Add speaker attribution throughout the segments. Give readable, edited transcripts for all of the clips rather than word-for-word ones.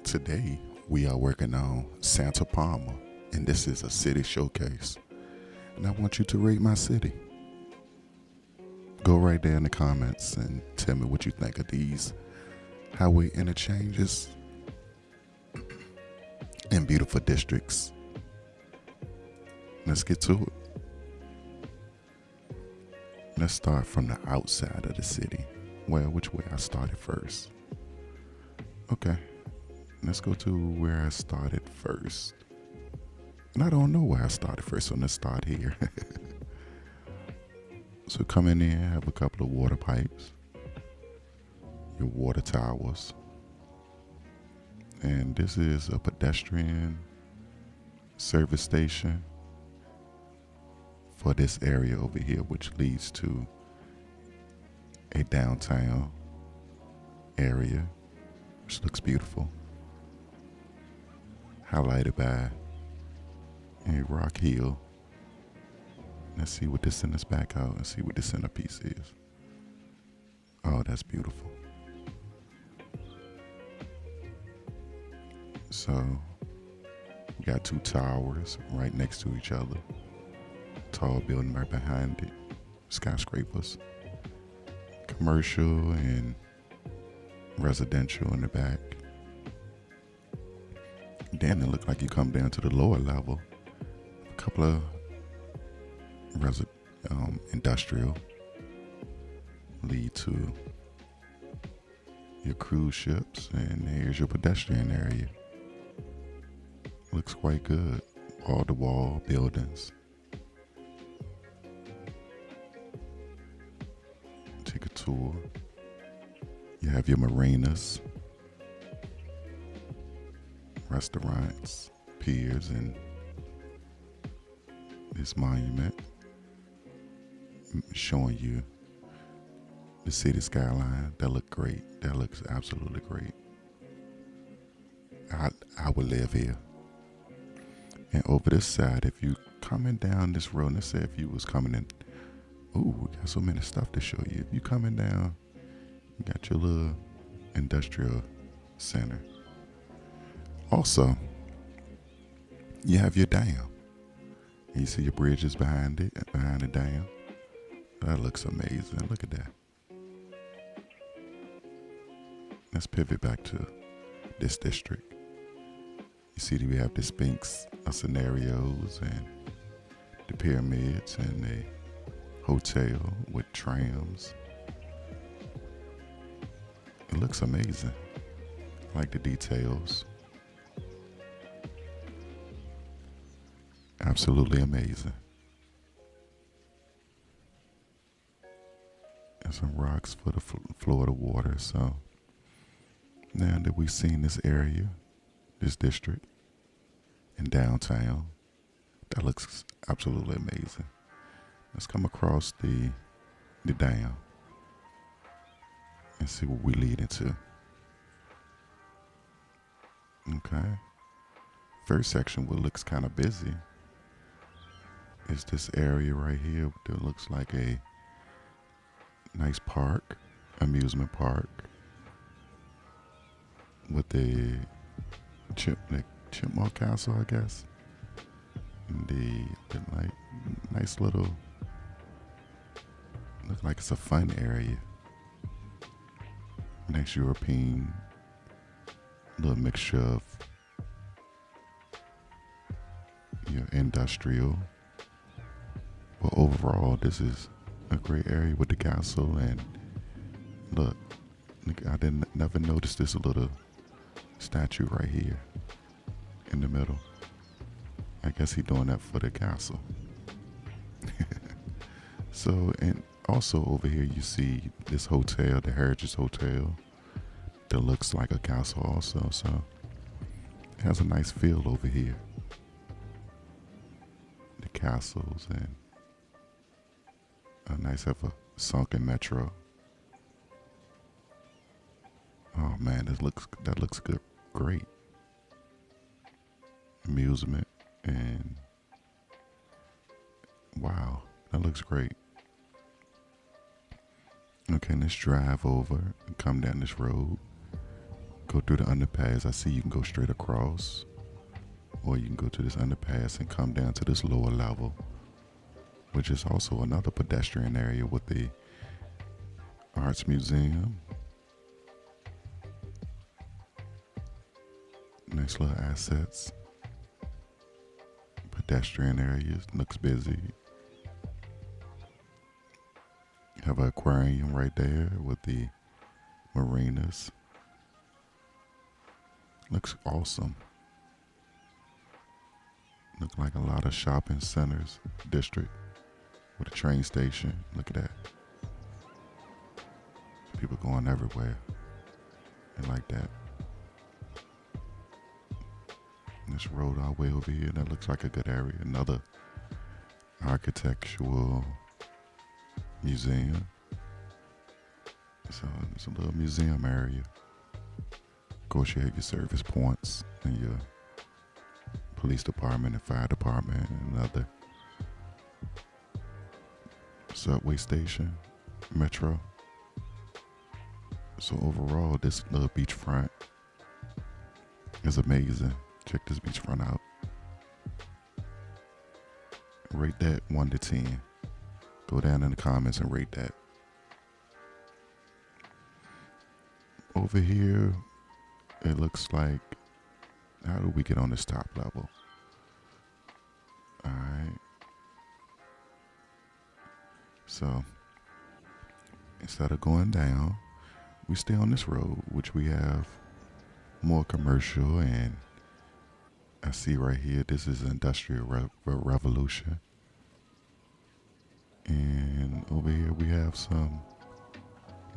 Speaker 1: Today, we are working on Santa Palma, and this is a city showcase. And I want you to rate my city. Go right there in the comments and tell me what you think of these highway interchanges and beautiful districts. Let's get to it. Let's start from the outside of the city. Well, which way I started first? Okay, let's go to where I started first. And I don't know where I started first, so let's start here. So coming in, have a couple of water pipes, your water towers. And this is a pedestrian service station for this area over here, which leads to a downtown area, which looks beautiful, highlighted by a rock hill. Let's see what this send us back out and see what the centerpiece is. Oh, that's beautiful. So we got two towers right next to each other. Tall building right behind it. Skyscrapers. Commercial and residential in the back. Then it looked like you come down to the lower level. A couple of industrial lead to your cruise ships, and here's your pedestrian area. Looks quite good. All the wall buildings. Take a tour. You have your marinas, restaurants, piers, and this monument showing you the city skyline. That look great. That looks absolutely great. I would live here. And over this side, if you coming down this road, let's say if you was coming in, ooh, we got so many stuff to show you. If you coming down, you got your little industrial center. Also, you have your dam. And you see your bridges behind it, behind the dam. That looks amazing. Look at that. Let's pivot back to this district. You see that we have the Sphinx scenarios and the pyramids and the hotel with trams. It looks amazing. I like the details. Absolutely amazing. And some rocks for the floor of the water. So now that we've seen this area, this district in downtown, that looks absolutely amazing. Let's come across the dam and see what we lead into. Okay. First section, what looks kind of busy, is this area right here that looks like a nice park, amusement park, with the chipmunk castle, I guess. And the like nice little, looks like it's a fun area. Nice European little mixture of your industrial. But overall, this is a great area with the castle. And look, I never noticed this little statue right here in the middle. I guess he's doing that for the castle. So, and also over here you see this hotel, the Heritage Hotel, that looks like a castle also. So it has a nice feel over here. The castles and a nice have a sunken metro. Oh man, that looks good, great. Amusement and wow, that looks great. Okay, let's drive over and come down this road. Go go through the underpass. I see you can go straight across, or you can go to this underpass and come down to this lower level, which is also another pedestrian area with the Arts Museum. Nice little assets. Pedestrian areas, looks busy. Have an aquarium right there with the marinas. Looks awesome. Look like a lot of shopping centers, district with a train station. Look at that. People going everywhere. And like that. This road all the way over here, that looks like a good area. Another architectural museum. So it's a little museum area. Of course, you have your service points and your police department and fire department and another subway station, metro. So overall, this little beachfront is amazing. Check this beachfront out. Rate that 1 to 10. Go down in the comments and rate that. Over here, it looks like, how do we get on this top level? Alright. So, instead of going down, we stay on this road, which we have more commercial, and I see right here, this is Industrial Revolution. And over here we have some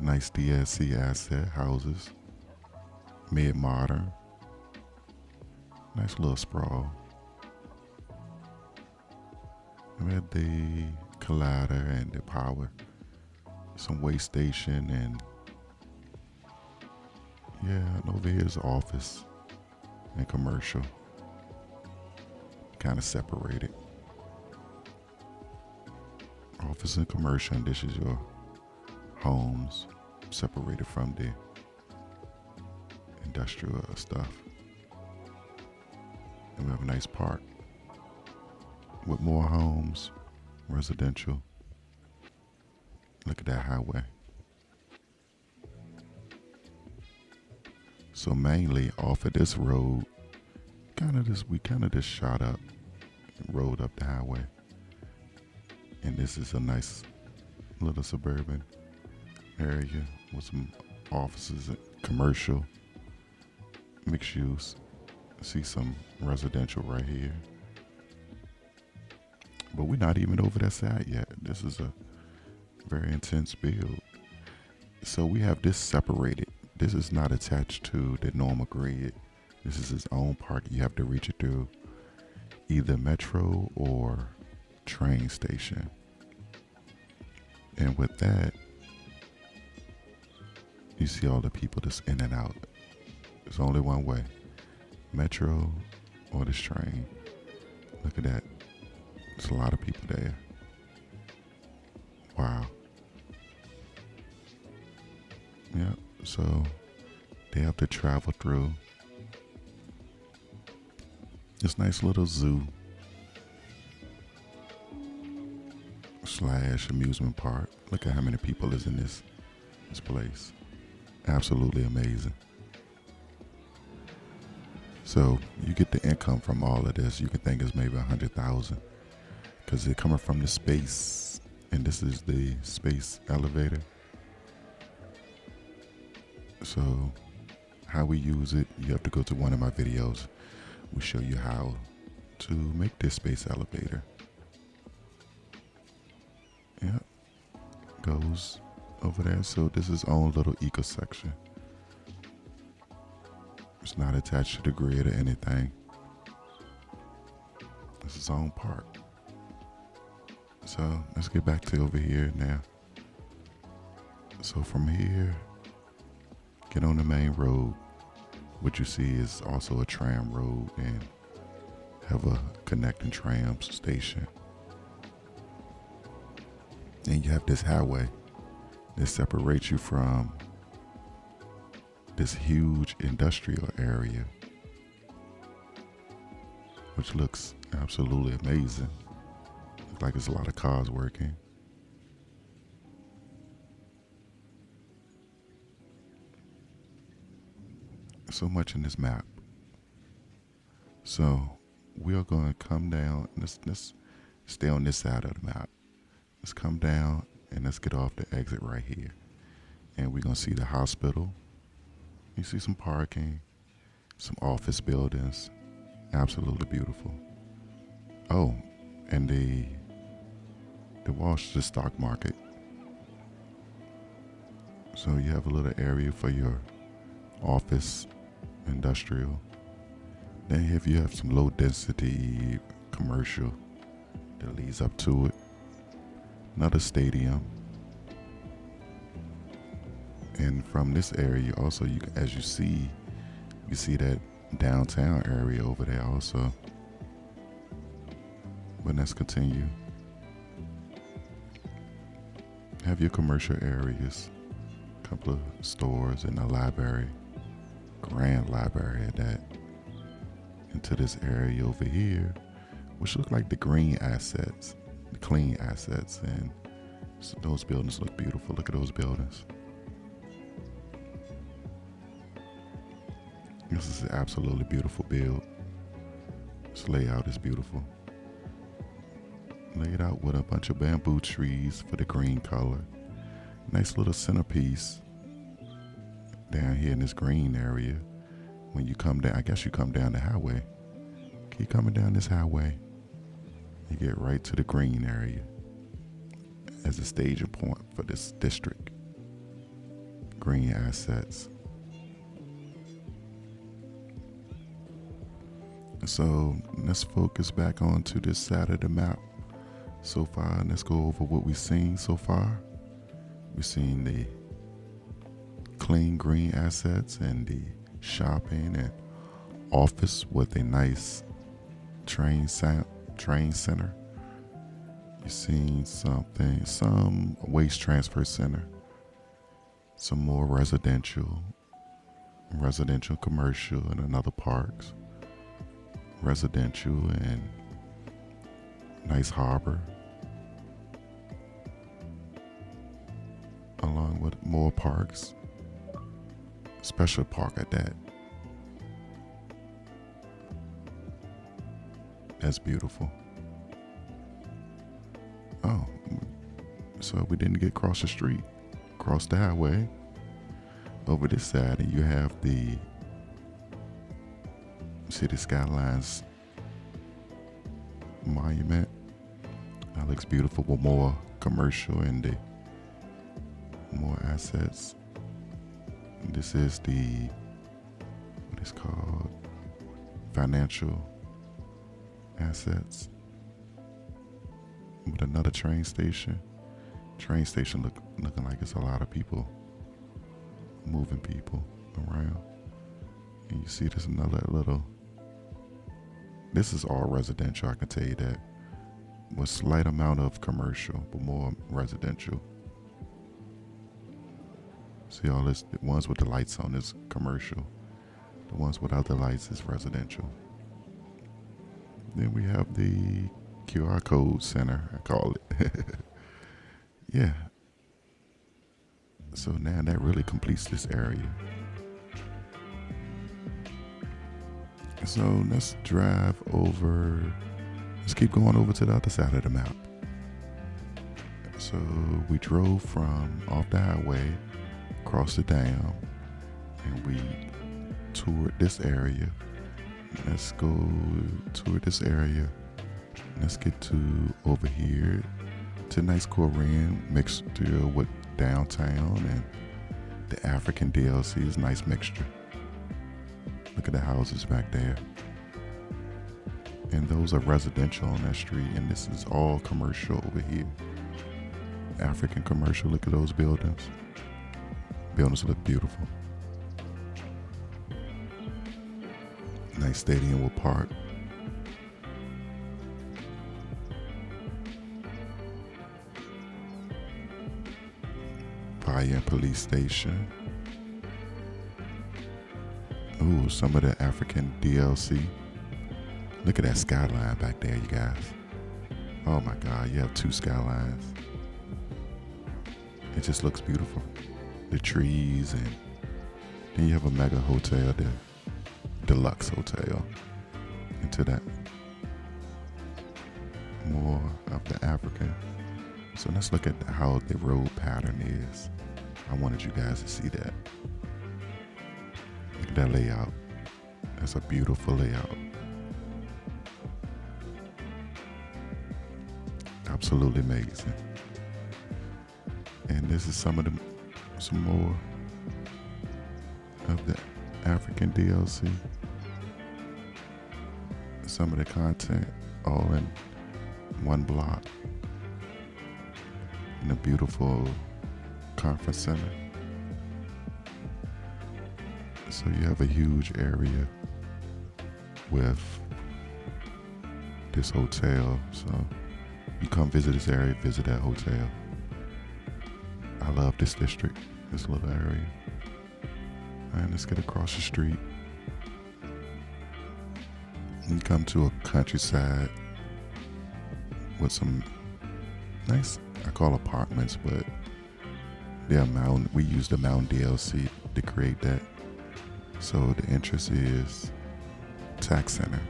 Speaker 1: nice DSC asset houses, mid-modern, nice little sprawl. We have the collider and the power, some way station, and yeah, and over here is office and commercial, kind of separated. Office and commercial, and this is your homes, separated from the industrial stuff. And we have a nice park with more homes, residential. Look at that highway. So mainly off of this road, we kind of just shot up and rode up the highway. And this is a nice little suburban area with some offices, commercial, mixed use. See some residential right here. But we're not even over that side yet. This is a very intense build. So we have this separated. This is not attached to the normal grid. This is its own park. You have to reach it through either metro or train station. And with that, you see all the people that's in and out. There's only one way, metro or this train. Look at that. There's a lot of people there. Wow. Yep. So they have to travel through this nice little zoo / amusement park. Look at how many people is in this place. Absolutely amazing. So you get the income from all of this. You can think it's maybe 100,000 because they're coming from the space, and this is the space elevator. So how we use it, you have to go to one of my videos. We show you how to make this space elevator. Yeah, goes over there. So this is own little eco section. It's not attached to the grid or anything. This is own park. So let's get back to over here now. So from here, get on the main road. What you see is also a tram road and have a connecting tram station. And you have this highway that separates you from this huge industrial area, which looks absolutely amazing. Looks like there's a lot of cars working. So much in this map. So we are going to come down. Let's stay on this side of the map. Let's come down and let's get off the exit right here. And we're going to see the hospital. You see some parking, some office buildings. Absolutely beautiful. Oh, and the Wall Street stock market. So you have a little area for your office, industrial. Then if you have some low density commercial that leads up to it. Another stadium. And from this area also, as you see that downtown area over there also. But let's continue. Have your commercial areas, a couple of stores and a library, grand library at that. Into this area over here, which look like the green assets, the clean assets, and so those buildings look beautiful. Look at those buildings. This is an absolutely beautiful build. This layout is beautiful. Laid out with a bunch of bamboo trees for the green color. Nice little centerpiece down here in this green area. When you come down, I guess you come down the highway. Keep coming down this highway. You get right to the green area as a staging point for this district. Green assets. So let's focus back onto this side of the map so far, and let's go over what we've seen so far. We've seen the clean green assets and the shopping and office with a nice train center. You've seen some waste transfer center, some more residential, commercial, and another parks. Residential and nice harbor, along with more parks, special park at that. That's beautiful. Oh, so we didn't get across the street, across the highway, over this side, and you have the City Skylines monument. That looks beautiful with more commercial and the more assets. This is what is called financial assets. With another train station. Train station looking like it's a lot of people, moving people around. And you see there's another little. This is all residential, I can tell you that. With slight amount of commercial, but more residential. See all this, the ones with the lights on is commercial. The ones without the lights is residential. Then we have the QR code center, I call it. Yeah. So now that really completes this area. So let's drive over. Let's keep going over to the other side of the map. So we drove from off the highway, across the dam, and we toured this area. Let's go tour this area. Let's get to over here to nice Korean mixture with downtown and the African DLC is a nice mixture. Look at the houses back there. And those are residential on that street, and this is all commercial over here. African commercial, look at those buildings. Buildings look beautiful. Nice stadium with park. Fire and police station. Ooh, some of the African DLC. Look at that skyline back there, you guys. Oh my God, you have two skylines. It just looks beautiful. The trees, and then you have a mega hotel, the deluxe hotel. Into that, more of the African. So let's look at how the road pattern is. I wanted you guys to see that. Look at that layout. That's a beautiful layout. Absolutely amazing. And this is some more of the African DLC. Some of the content all in one block in a beautiful conference center. So you have a huge area with this hotel. So you come visit this area, visit that hotel. I love this district, this little area. And let's get across the street. You come to a countryside with some nice, I call apartments, but they're mountain. We use the mountain DLC to create that. So the entrance is tax center.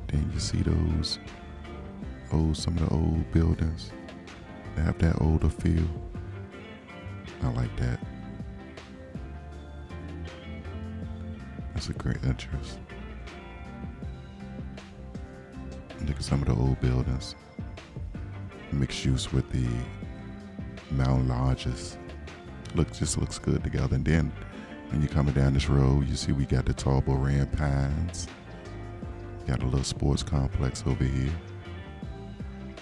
Speaker 1: Then you see some of the old buildings. They have that older feel. I like that. That's a great entrance. Look at some of the old buildings. Mixed use with the mountain lodges. Just looks good together. And then when you're coming down this road, you see we got the tall Boran Pines. Got a little sports complex over here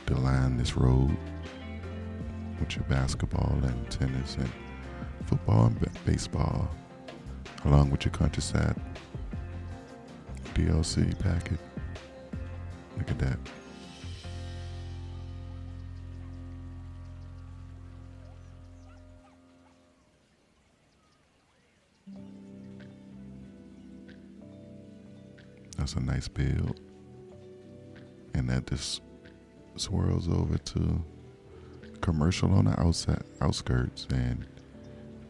Speaker 1: to line this road with your basketball and tennis and football and baseball, along with your countryside DLC packet. Look at that. That's a nice build. And that just swirls over to commercial on the outskirts. And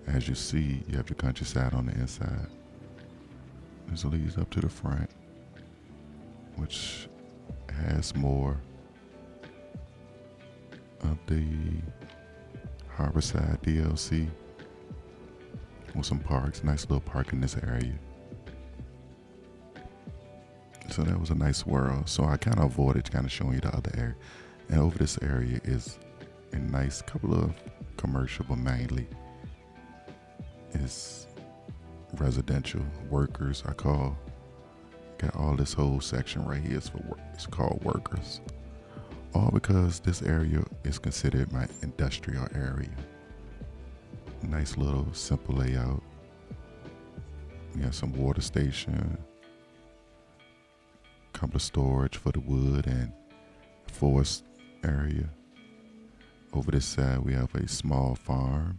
Speaker 1: as you see, you have your countryside on the inside. This leads up to the front, which has more of the Harborside DLC with some parks. Nice little park in this area. So that was a nice swirl. So I kind of avoided kind of showing you the other area. And over this area is a nice couple of commercial, but mainly is residential workers. Got all this whole section right here is for work. It's called workers. All because this area is considered my industrial area. Nice little simple layout. We have some water station, couple of storage for the wood and forest area. Over this side we have a small farm.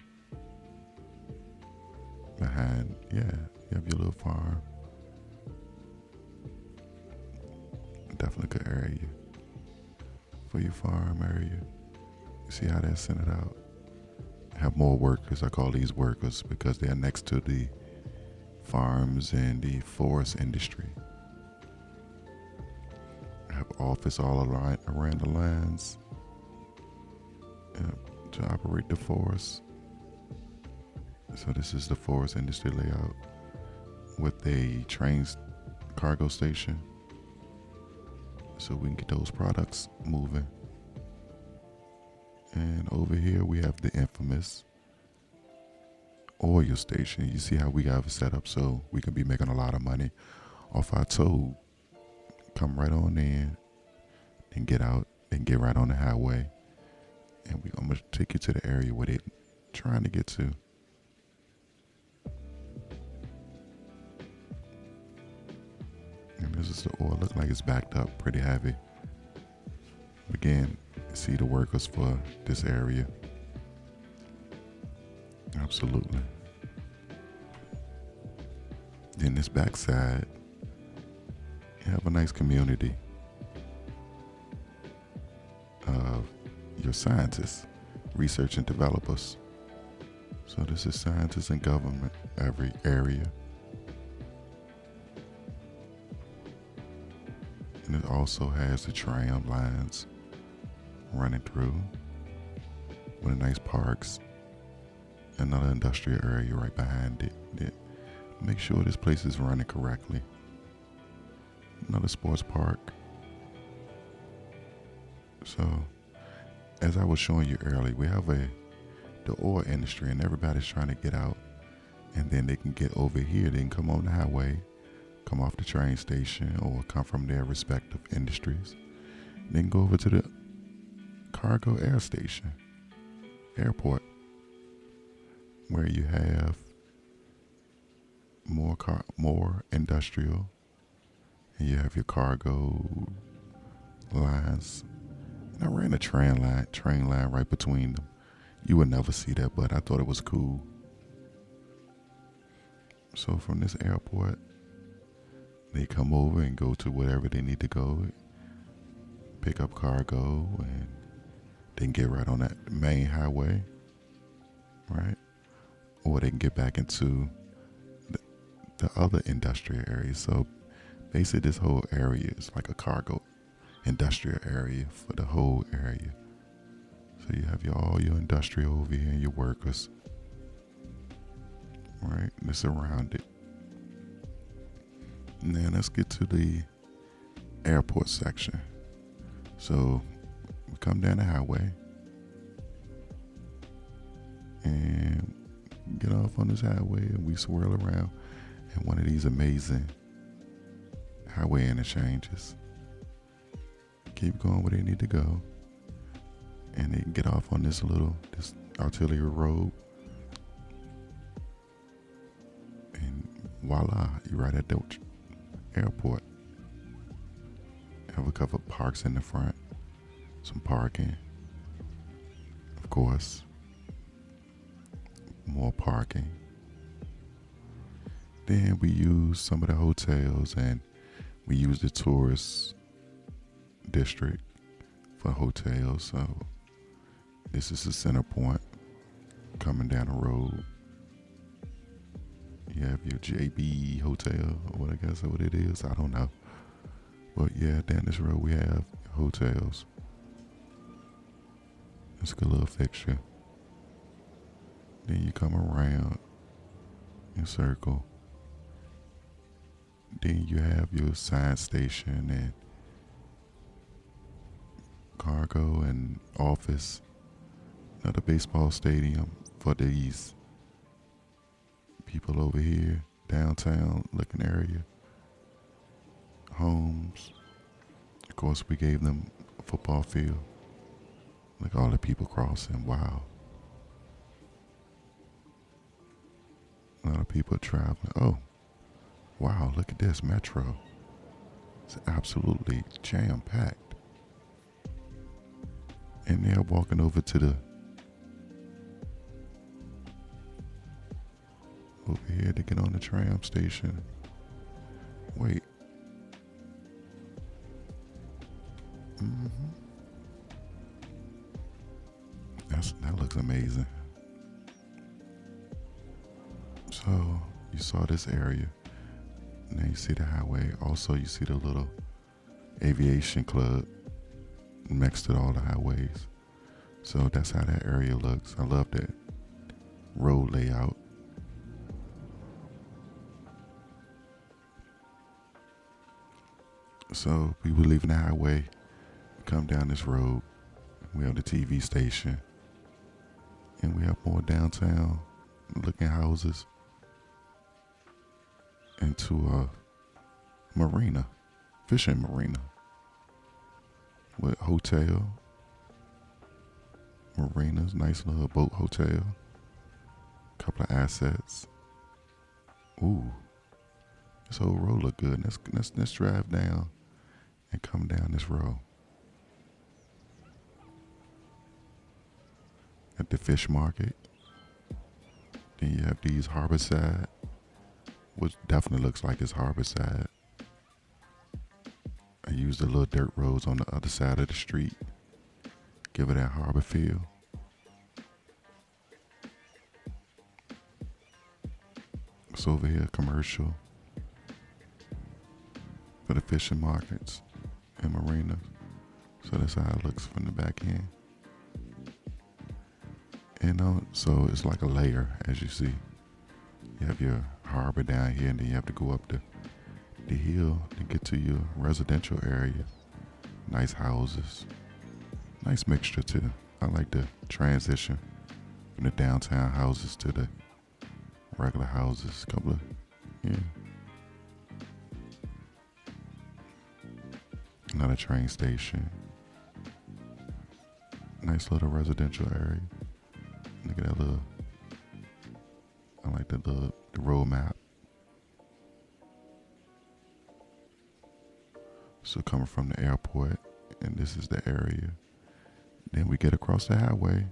Speaker 1: Behind, you have your little farm. Definitely good area for your farm area. You see how that's centered out. Have more workers. I call these workers because they're next to the farms and the forest industry. Have office all around the lines to operate the forest. So this is the forest industry layout with a cargo station, so we can get those products moving. And over here we have the infamous oil station. You see how we got it set up so we can be making a lot of money off our toll. Come right on in and get out and get right on the highway. And I'm going to take you to the area where they're trying to get to. And this is the oil. Looks like it's backed up pretty heavy. Again, see the workers for this area. Absolutely. Then this backside, you have a nice community of your scientists, research and developers. So this is scientists and government, every area. And it also has the tram lines running through with nice parks, another industrial area right behind it. Make sure this place is running correctly. Another sports park. So, as I was showing you earlier, we have the oil industry, and everybody's trying to get out, and then they can get over here. They can come on the highway, come off the train station, or come from their respective industries. Then go over to the cargo air station, airport, where you have more industrial, and you have your cargo lines. And I ran a train line right between them. You would never see that, but I thought it was cool. So from this airport, they come over and go to wherever they need to go, pick up cargo, and then get right on that main highway, right? Or they can get back into the other industrial areas. So basically this whole area is like a cargo industrial area for the whole area. So you have all your industrial over here and your workers, right? That's around it. Now let's get to the airport section. So we come down the highway and get off on this highway, and we swirl around in one of these amazing highway interchanges. Keep going where they need to go, and they can get off on this artillery road, and voila, you're right at the airport. Have a couple of parks in the front, some parking, of course, more parking. Then we use some of the hotels, and we use the tourist district for hotels. So this is the center point coming down the road. You have your JB hotel, or what I guess what it is. I don't know. But yeah, down this road we have hotels. It's a good little fixture. Then you come around in circle. Then you have your science station and cargo and office. Another baseball stadium for these people over here. Downtown looking area. Homes. Of course, we gave them a football field. Look, all the people crossing. Wow. A lot of people traveling. Oh, wow, look at this metro. It's absolutely jam-packed. And they're walking over here to get on the tram station. Wait. That looks amazing. So you saw this area. Now you see the highway. Also, you see the little aviation club next to all the highways. So that's how that area looks. I love that road layout. So we were leaving the highway, come down this road. We have the TV station, and we have more downtown looking houses into a marina, fishing marina, with hotel, marinas, nice little boat hotel, couple of assets. Ooh, this whole road look good. Let's drive down and come down this road. At the fish market. Then you have these harborside which definitely looks like it's harbor side. I used the little dirt roads on the other side of the street, give it that harbor feel. It's over here commercial for the fishing markets and marinas. So that's how it looks from the back end. And so it's like a layer, as you see. You have your harbor down here, and then you have to go up the hill to get to your residential area. Nice houses. Nice mixture too. I like the transition from the downtown houses to the regular houses. Yeah. Another train station. Nice little residential area. Look at that little. I like the road map. So coming from the airport, and this is the area. Then we get across the highway,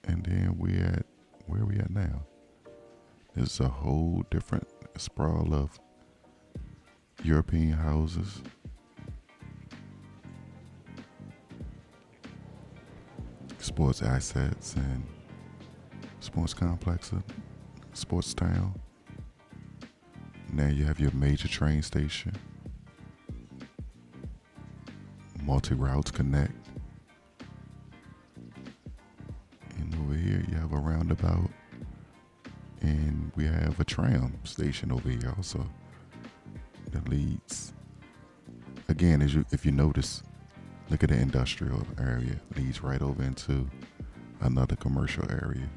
Speaker 1: and then where we at now? This is a whole different sprawl of European houses. Sports assets and sports complexes, sports town. Now you have your major train station. Multi-routes connect. And over here you have a roundabout. And we have a tram station over here also that leads. Again, if you notice, look at the industrial area. Leads right over into another commercial area.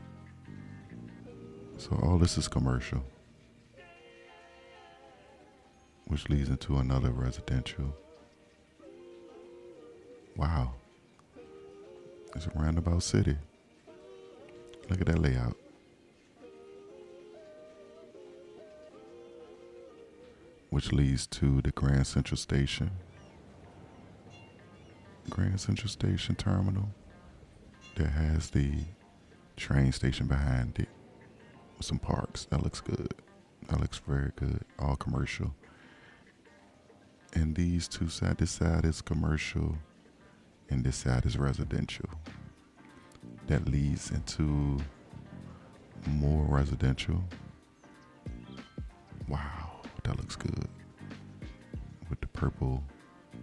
Speaker 1: So all this is commercial, which leads into another residential. Wow. It's a roundabout city. Look at that layout. Which leads to the Grand Central Station. Grand Central Station terminal that has the train station behind it with some parks. That looks good. That looks very good. All commercial. And these two sides, this side is commercial and this side is residential. That leads into more residential. Wow, that looks good. With the purple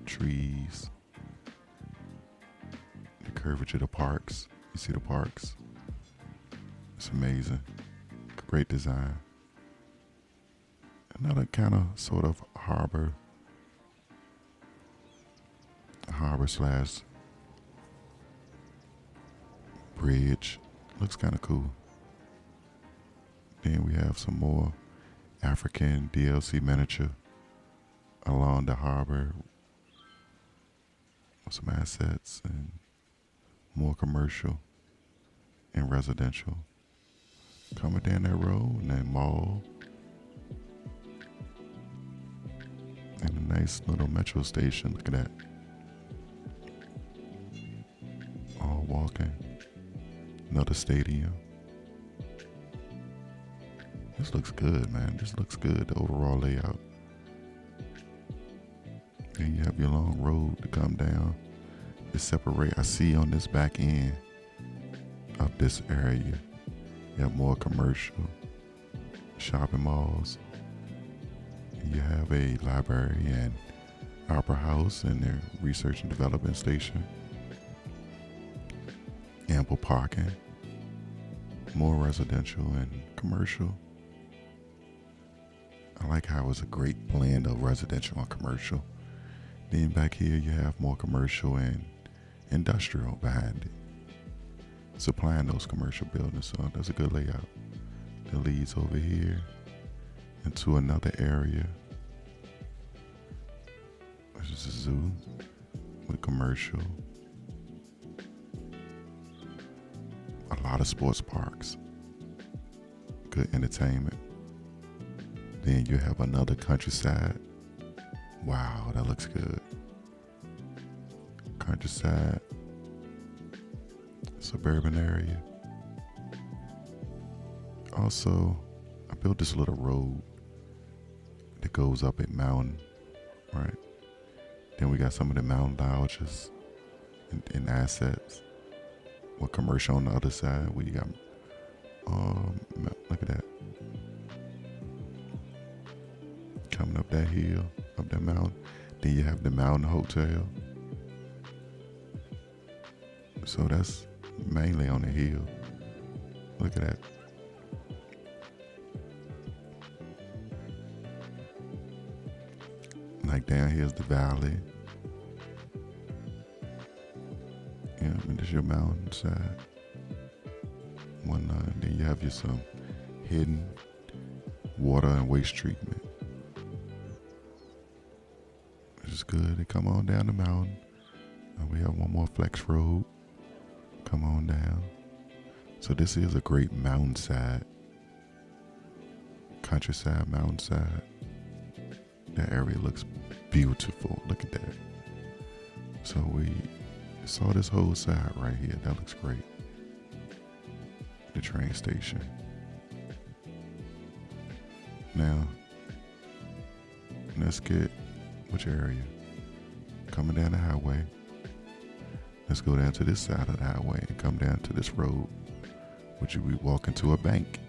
Speaker 1: trees, the curvature of the parks. You see the parks? It's amazing. Great design. Another kind of sort of harbor slash bridge. Looks kind of cool. Then we have some more African DLC miniature along the harbor with some assets and more commercial and residential. Coming down that road and that mall and a nice little metro station. Look at that. All walking. Another stadium. This looks good, man. This looks good, the overall layout. Then you have your long road to come down. It separate. I see on this back end of this area, you have more commercial shopping malls. You have a library and opera house and their research and development station. Ample parking. More residential and commercial. I like how it's a great blend of residential and commercial. Then back here you have more commercial and industrial behind it, supplying those commercial buildings. So that's a good layout. That leads over here into another area, which is a zoo with commercial. A lot of sports parks, good entertainment. Then you have another countryside. Wow, that looks good. Countryside, suburban area. Also, a built this little road that goes up a mountain, right? Then we got some of the mountain lounges and assets. With commercial on the other side, we got look at that, coming up that hill, up that mountain. Then you have the mountain hotel. So that's mainly on the hill. Look at that. Like down here's the valley. Yeah, I mean, this is your mountainside. Then you have your some hidden water and waste treatment. Which is good. They come on down the mountain. We have one more flex road. Come on down. So this is a great mountainside, countryside, mountainside. That area looks beautiful. Look at that. So we saw this whole side right here. That looks great. The train station. Now, let's get which area? Coming down the highway. Let's go down to this side of the highway and come down to this road, which we walk into a bank.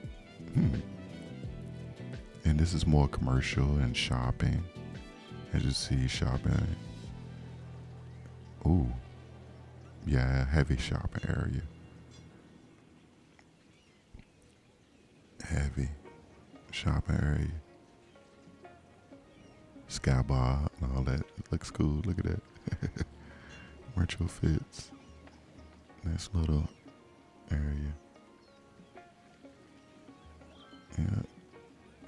Speaker 1: And this is more commercial and shopping. As you see, shopping. Ooh, yeah, heavy shopping area. Heavy shopping area. Sky bar and all that. It looks cool. Look at that. Retro fits. Nice little area. Yeah.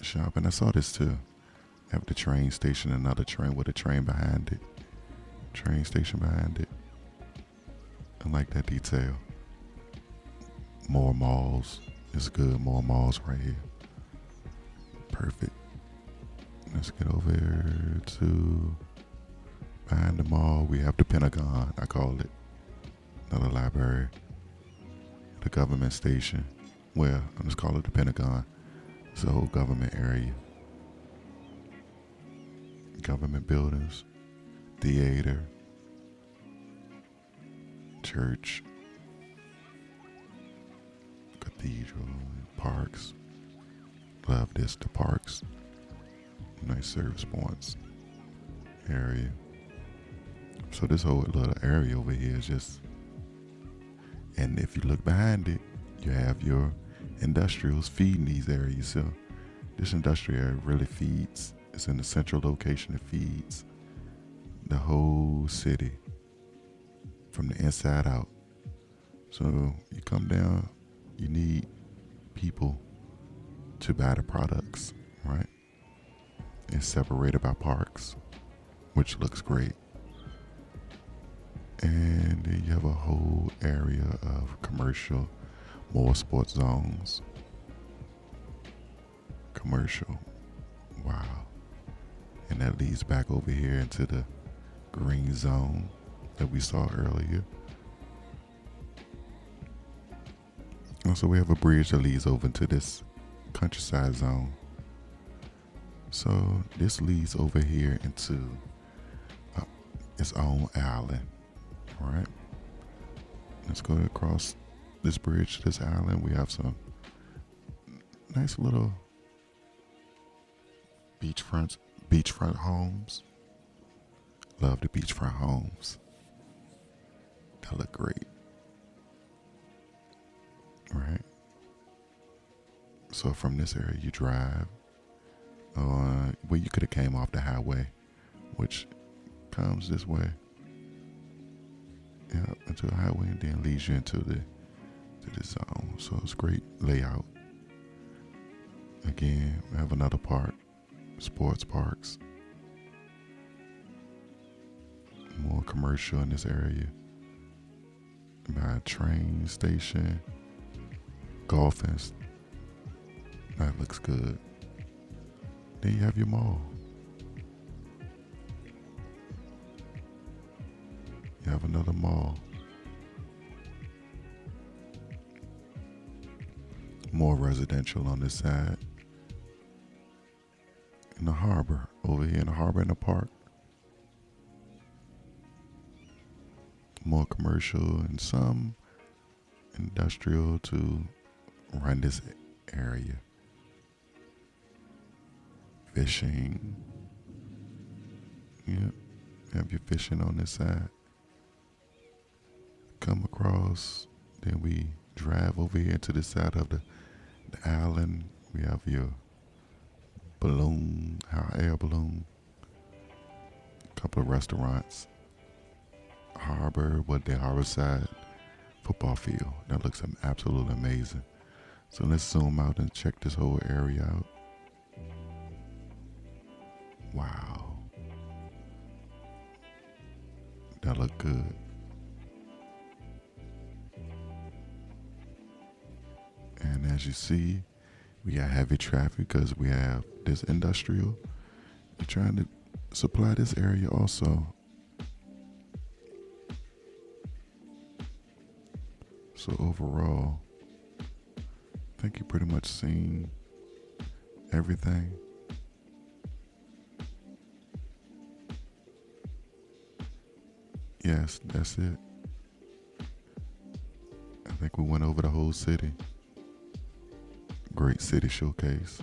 Speaker 1: Shopping. I saw this too. Have the train station, another train with a train behind it. Train station behind it. I like that detail. More malls. It's good. More malls right here. Perfect. Let's get over here to behind the mall. We have the Pentagon, I call it. Another library. The government station. Well, I'll just call it the Pentagon. It's a whole government area. Government buildings, theater, church, cathedral, parks. Love this, the parks. Nice service points area. So this whole little area over here is just, and if you look behind it, you have your industrials feeding these areas. So this industrial area really feeds. It's in the central location. It feeds the whole city from the inside out. So you come down, you need people to buy the products, right? It's separated by parks, which looks great. And then you have a whole area of commercial, more sports zones. Commercial. Wow. And that leads back over here into the green zone that we saw earlier. Also, we have a bridge that leads over into this countryside zone. So this leads over here into its own island. All right. Let's go across this bridge to this island. We have some nice little beachfront homes. Love the beachfront homes. That look great. Right. So from this area you drive. Well, you could have came off the highway, which comes this way. Yeah, into the highway and then leads you into the zone. So it's great layout. Again, we have another park, sports parks. More commercial in this area. By a train station, golfing. That looks good. Then you have your mall. You have another mall. More residential on this side. in the harbor, over here in the harbor in the park. More commercial and some industrial to run this area. Fishing. Yep. Have your fishing on this side. Come across. Then we drive over here to the side of the island. We have your balloon, hot air balloon. A couple of restaurants. Harbor, the harbor side football field. That looks absolutely amazing. So let's zoom out and check this whole area out. Wow. That look good. And as you see, we got heavy traffic because we have this industrial. We're trying to supply this area also. So overall, I think you pretty much seen everything. Yes, that's it. I think we went over the whole city. Great city showcase.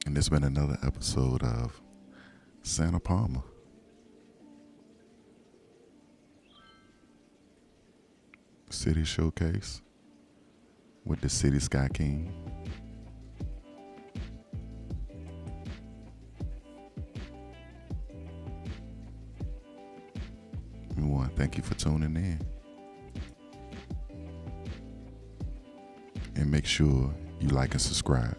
Speaker 1: And this has been another episode of Santa Palma. City Showcase with the City Sky King. We want to thank you for tuning in. And make sure you like and subscribe.